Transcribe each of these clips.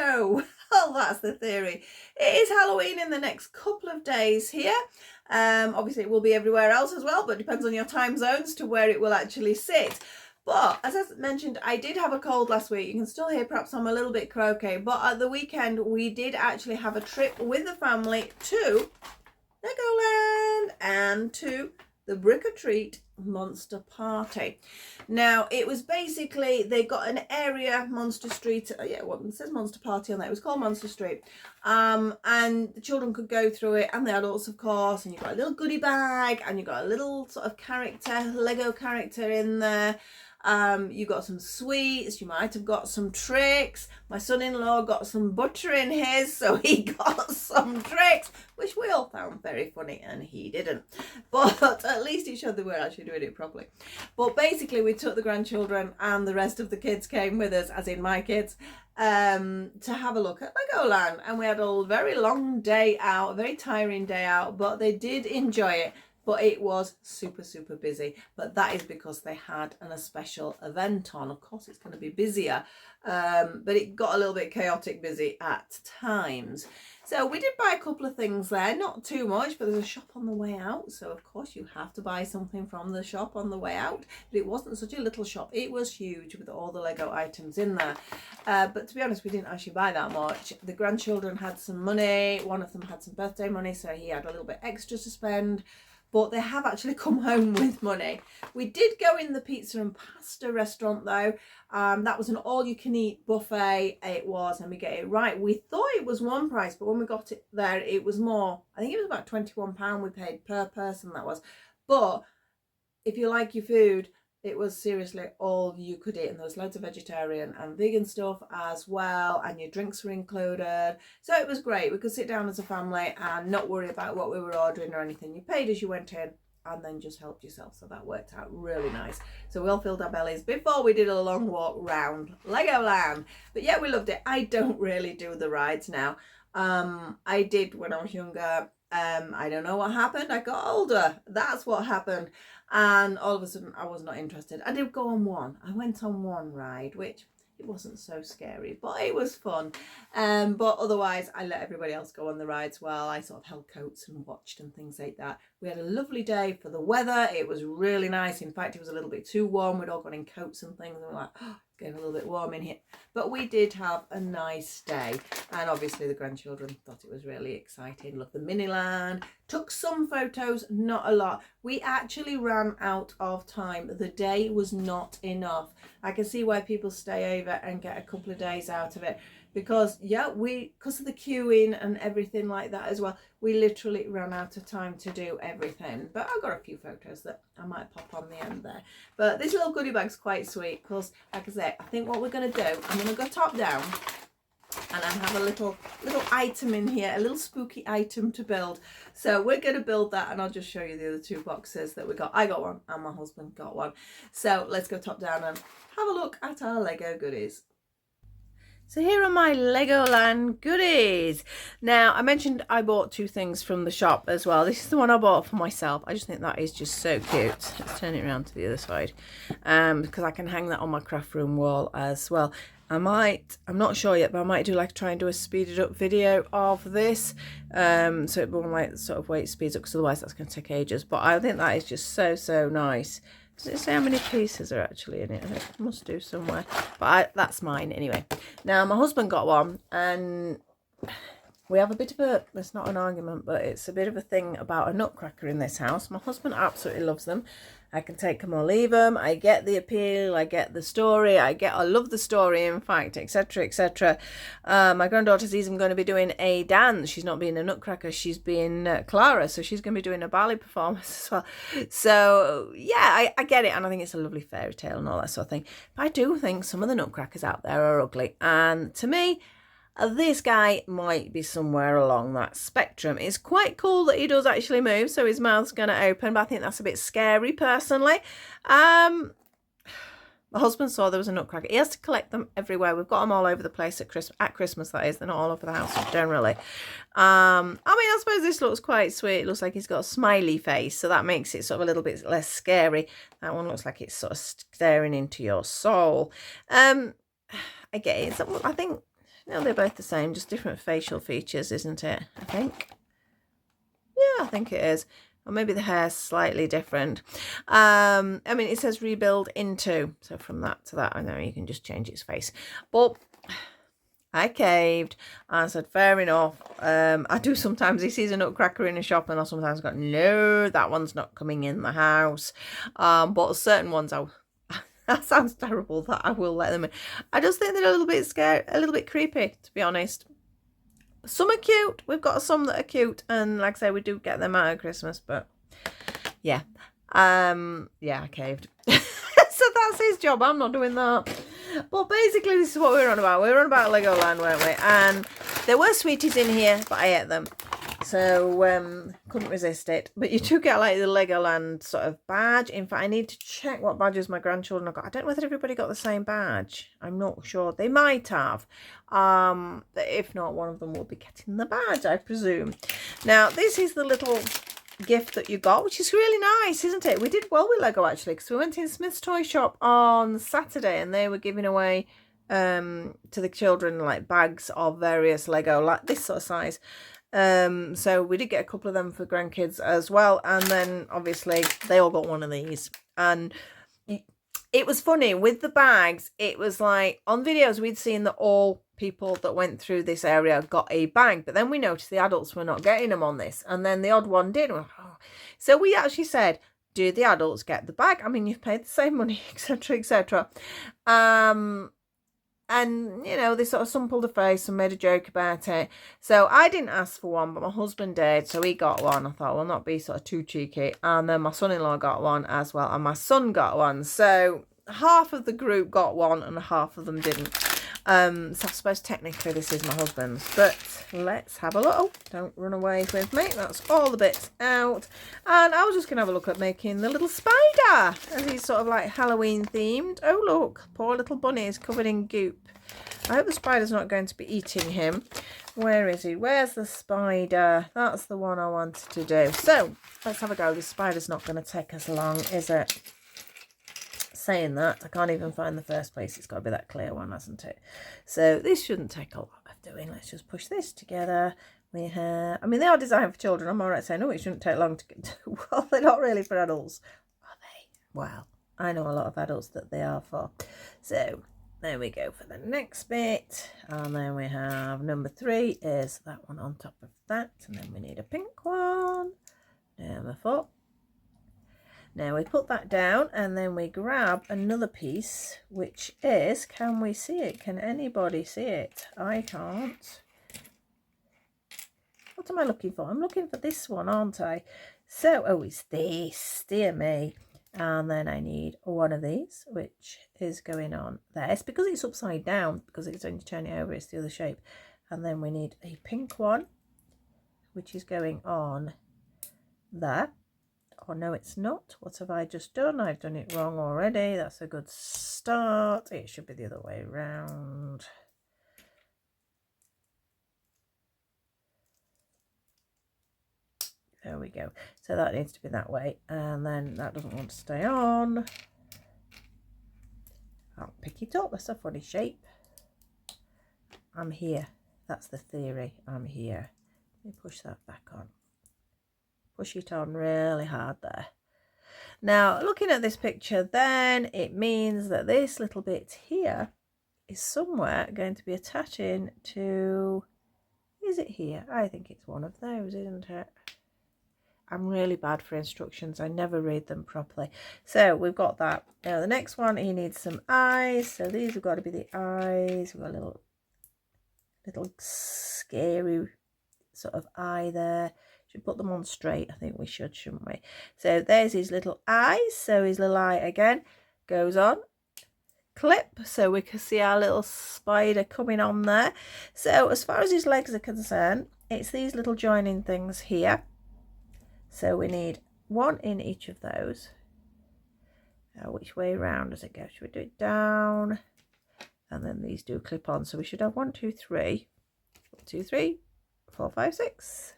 No. Well, that's the theory. It is Halloween in the next couple of days here. Obviously, it will be everywhere else as well, but it depends on your time zones to where it will actually sit. But as I mentioned, I did have a cold last week. You can still hear perhaps I'm a little bit croaky. But at the weekend, we did actually have a trip with the family to Legoland and to the Brick or Treat Monster Party. Now, it was basically, they got an area, Monster Street, well, it says Monster Party on there, it was called Monster Street, and the children could go through it, and the adults, of course, and you got a little goodie bag, and you got a little sort of character, Lego character in there. You got some sweets, you might have got some tricks. My son-in-law got some butter in his, so he got some tricks, which we all found very funny, and he didn't. But at least he showed that we're actually doing it properly. But basically, we took the grandchildren, and the rest of the kids came with us, as in my kids, to have a look at Legoland. And we had a very long day out, a very tiring day out, but they did enjoy it. But it was super, super busy. But that is because they had a special event on. Of course, it's going to be busier. But it got a little bit chaotic busy at times. So we did buy a couple of things there. Not too much, but there's a shop on the way out. So, of course, you have to buy something from the shop on the way out. But it wasn't such a little shop. It was huge with all the Lego items in there. But to be honest, we didn't actually buy that much. The grandchildren had some money. One of them had some birthday money, so he had a little bit extra to spend. But they have actually come home with money. We did go in the pizza and pasta restaurant though. That was an all-you-can-eat buffet. It was, and we get it right. We thought it was one price, but when we got it there, it was more. I think it was about £21 we paid per person, that was. But if you like your food, it was seriously all you could eat, and there was loads of vegetarian and vegan stuff as well, and your drinks were included. So it was great. We could sit down as a family and not worry about what we were ordering or anything. You paid as you went in and then just helped yourself. So that worked out really nice. So we all filled our bellies before we did a long walk round Legoland. But yeah, we loved it. I don't really do the rides now. I did when I was younger. I don't know what happened. I got older. That's what happened. And all of a sudden I was not interested. I did go on one. I went on one ride, which it wasn't so scary, but it was fun. But otherwise I let everybody else go on the rides while I sort of held coats and watched and things like that. We had a lovely day for the weather. It was really nice. In fact, it was a little bit too warm. We'd all got in coats and things, and we're like, oh, it's getting a little bit warm in here. But we did have a nice day. And obviously the grandchildren thought it was really exciting. Loved the Miniland. Took some photos, not a lot. We actually ran out of time. The day was not enough. I can see why people stay over and get a couple of days out of it. Because, yeah, because of the queuing and everything like that as well, we literally ran out of time to do everything. But I've got a few photos that I might pop on the end there. But this little goodie bag's quite sweet because, like I say, I think what we're going to do, I'm going to go top down and I have a little item in here, a little spooky item to build. So we're going to build that, and I'll just show you the other two boxes that we got. I got one and my husband got one. So let's go top down and have a look at our Lego goodies. So here are my Legoland goodies. Now, I mentioned I bought two things from the shop as well. This is the one I bought for myself. I just think that is just so cute. Let's turn it around to the other side, because I can hang that on my craft room wall as well. I'm not sure yet, but I might try and do a speeded up video of this, so it won't like sort of wait speeds up, because otherwise that's going to take ages. But I think that is just so nice. Does it say how many pieces are actually in it? I must do somewhere. But that's mine anyway. Now, my husband got one, and we have a bit of it's not an argument, but it's a bit of a thing about a nutcracker in this house. My husband absolutely loves them. I can take them or leave them. I get the appeal. I get the story. I love the story, in fact, etc., etc. My granddaughter's even going to be doing a dance. She's not being a nutcracker. She's being Clara. So she's going to be doing a ballet performance as well. So, yeah, I get it. And I think it's a lovely fairy tale and all that sort of thing. But I do think some of the nutcrackers out there are ugly. And to me, this guy might be somewhere along that spectrum. It's quite cool that he does actually move, so his mouth's going to open, but I think that's a bit scary, personally. My husband saw there was a nutcracker. He has to collect them everywhere. We've got them all over the place at Christmas, that is. They're not all over the house generally. I mean, I suppose this looks quite sweet. It looks like he's got a smiley face, so that makes it sort of a little bit less scary. That one looks like it's sort of staring into your soul. I get it. I think No, they're both the same, just different facial features, isn't it? I think. Yeah, I think it is. Or maybe the hair's slightly different. I mean, it says rebuild into. So from that to that, I know you can just change its face. But I caved. I said, fair enough. I do sometimes, he sees a nutcracker in a shop and I sometimes go, no, that one's not coming in the house. But certain ones, that sounds terrible, that I will let them in. I just think they're a little bit scary, a little bit creepy, to be honest. Some are cute. We've got some that are cute. And like I say, we do get them out at Christmas. But yeah. Yeah, I caved. So that's his job. I'm not doing that. But basically, this is what we were on about. We were on about Legoland, weren't we? And there were sweeties in here, but I ate them. So couldn't resist it. But you do get like the Legoland sort of badge. In fact, I need to check what badges my grandchildren have got. I don't know whether everybody got the same badge. I'm not sure. They might have. If not, one of them will be getting the badge, I presume. Now, this is the little gift that you got, which is really nice, isn't it? We did well with Lego, actually, because we went in Smith's toy shop on Saturday and they were giving away to the children like bags of various Lego, like this sort of size. So we did get a couple of them for grandkids as well, and then obviously they all got one of these. And it was funny with the bags. It was like on videos we'd seen that all people that went through this area got a bag, but then we noticed the adults were not getting them on this, and then the odd one did. So we actually said, do the adults get the bag? I mean, you've paid the same money, etc, etc. And, you know, they sort of sampled the face and made a joke about it. So I didn't ask for one, but my husband did. So he got one. I thought, well, not be sort of too cheeky. And then my son-in-law got one as well. And my son got one. So half of the group got one and half of them didn't. So I suppose technically this is my husband's. But let's have a look. Oh, don't run away with me. That's all the bits out. And I was just going to have a look at making the little spider. As he's sort of like Halloween themed. Oh, look. Poor little bunny is covered in goop. I hope the spider's not going to be eating him. Where is he? Where's the spider? That's the one I wanted to do. So, let's have a go. This spider's not going to take us long, is it? Saying that, I can't even find the first place. It's got to be that clear one, hasn't it? So, this shouldn't take a lot of doing. Let's just push this together. We have... I mean, they are designed for children. I'm all right saying, oh, it shouldn't take long to get to. Well, they're not really for adults, are they? Well, I know a lot of adults that they are for. So... there we go for the next bit. And then we have number 3 is that one on top of that. And then we need a pink one. Number 4. Now we put that down and then we grab another piece, which is, can we see it? Can anybody see it? I can't. What am I looking for? I'm looking for this one, aren't I? So, oh, it's this. Dear me. And then I need one of these, which is going on there. It's because it's upside down, because it's when you turn it over, it's the other shape. And then we need a pink one, which is going on there. Oh, no, it's not. What have I just done? I've done it wrong already. That's a good start. It should be the other way around. There we go. So that needs to be that way. And then that doesn't want to stay on. I'll pick it up. That's a funny shape. I'm here. That's the theory. I'm here. Let me push that back on. Push it on really hard there. Now, looking at this picture, then it means that this little bit here is somewhere going to be attaching to... is it here? I think it's one of those, isn't it? I'm really bad for instructions. I never read them properly. So we've got that. Now the next one, he needs some eyes. So these have got to be the eyes. We've got a little scary sort of eye there. Should put them on straight. I think we should, shouldn't we? So there's his little eyes. So his little eye again goes on. Clip. So we can see our little spider coming on there. So as far as his legs are concerned, it's these little joining things here. So we need one in each of those. Which way round does it go? Should we do it down? And then these do clip on. So we should have 1, 2, 3. 1, 2, 3, 4, 5, 6.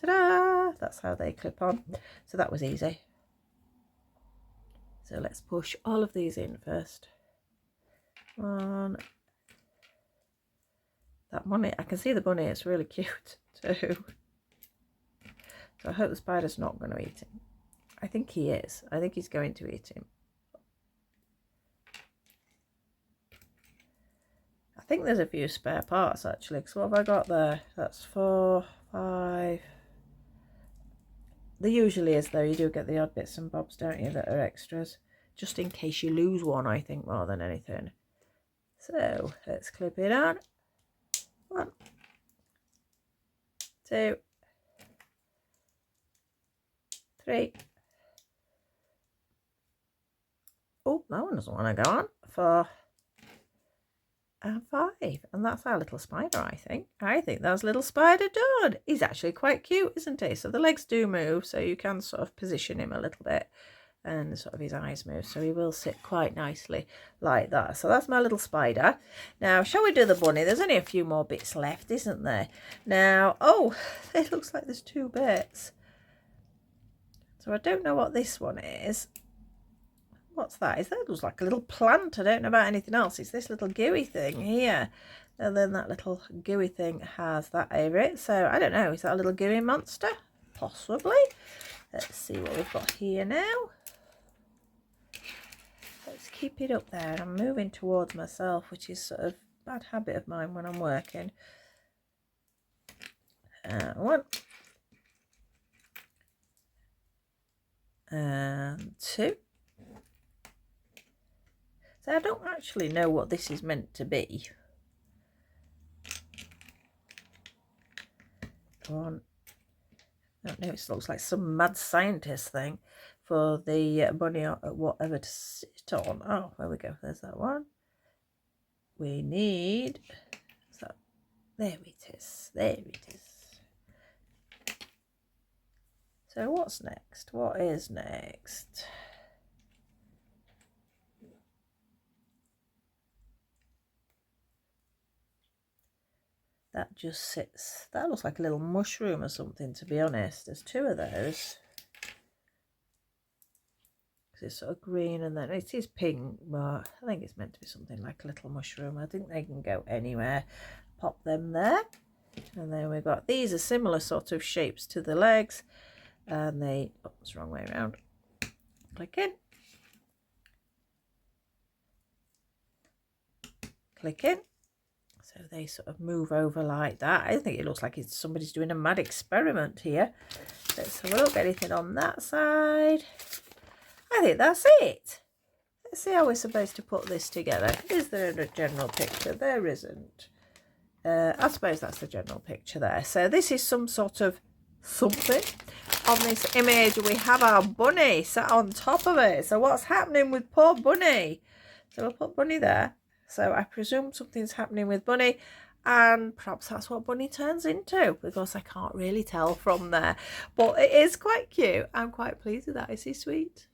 Ta-da! That's how they clip on. So that was easy. So let's push all of these in first. 1, that bunny. I can see the bunny. It's really cute too. So I hope the spider's not going to eat him. I think he is. I think he's going to eat him. I think there's a few spare parts actually. Because what have I got there? That's 4, 5. There usually is though. You do get the odd bits and bobs, don't you, that are extras. Just in case you lose one, I think, more than anything. So let's clip it on. 1, 2, 3. Oh, that one doesn't want to go on. 4 and 5. And that's our little spider, I think. I think that's little spider done. He's actually quite cute, isn't he? So the legs do move, so you can sort of position him a little bit. And sort of his eyes move, so he will sit quite nicely like that. So that's my little spider. Now, shall we do the bunny? There's only a few more bits left, isn't there? Now, oh, it looks like there's 2 bits. So I don't know what this one is. What's that? Is that looks like a little plant? I don't know about anything else. It's this little gooey thing here. And then that little gooey thing has that over it. So I don't know. Is that a little gooey monster? Possibly. Let's see what we've got here now. Let's keep it up there. I'm moving towards myself, which is sort of a bad habit of mine when I'm working. 1 and 2. So I don't actually know what this is meant to be. 1. I don't know, it looks like some mad scientist thing for the bunny or whatever to sit on. Oh, there we go. There's that one. We need... So, there it is. There it is. So what's next? What is next? That just sits, that looks like a little mushroom or something, to be honest. There's 2 of those. It's sort of green and then it is pink, but I think it's meant to be something like a little mushroom. I think they can go anywhere. Pop them there. And then we've got, these are similar sort of shapes to the legs. And they, oh, it's the wrong way around. Click in. Click in. So they sort of move over like that. I think it looks like it's somebody's doing a mad experiment here. Let's have a look. Anything on that side? I think that's it. Let's see how we're supposed to put this together. Is there a general picture? There isn't. I suppose that's the general picture there. So this is some sort of something. On this image, we have our bunny sat on top of it. So what's happening with poor Bunny? So we'll put Bunny there. So I presume something's happening with Bunny, and perhaps that's what Bunny turns into, because I can't really tell from there. But it is quite cute. I'm quite pleased with that. Is he sweet?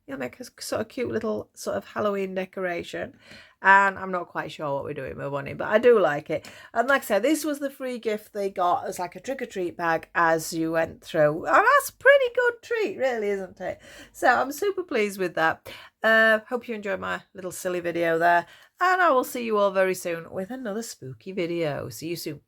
He'll make a sort of cute little sort of Halloween decoration. And I'm not quite sure what we're doing with Bunny, but I do like it. And like I said, this was the free gift they got as like a trick-or-treat bag as you went through. And that's a pretty good treat, really, isn't it? So I'm super pleased with that. Hope you enjoyed my little silly video there. And I will see you all very soon with another spooky video. See you soon.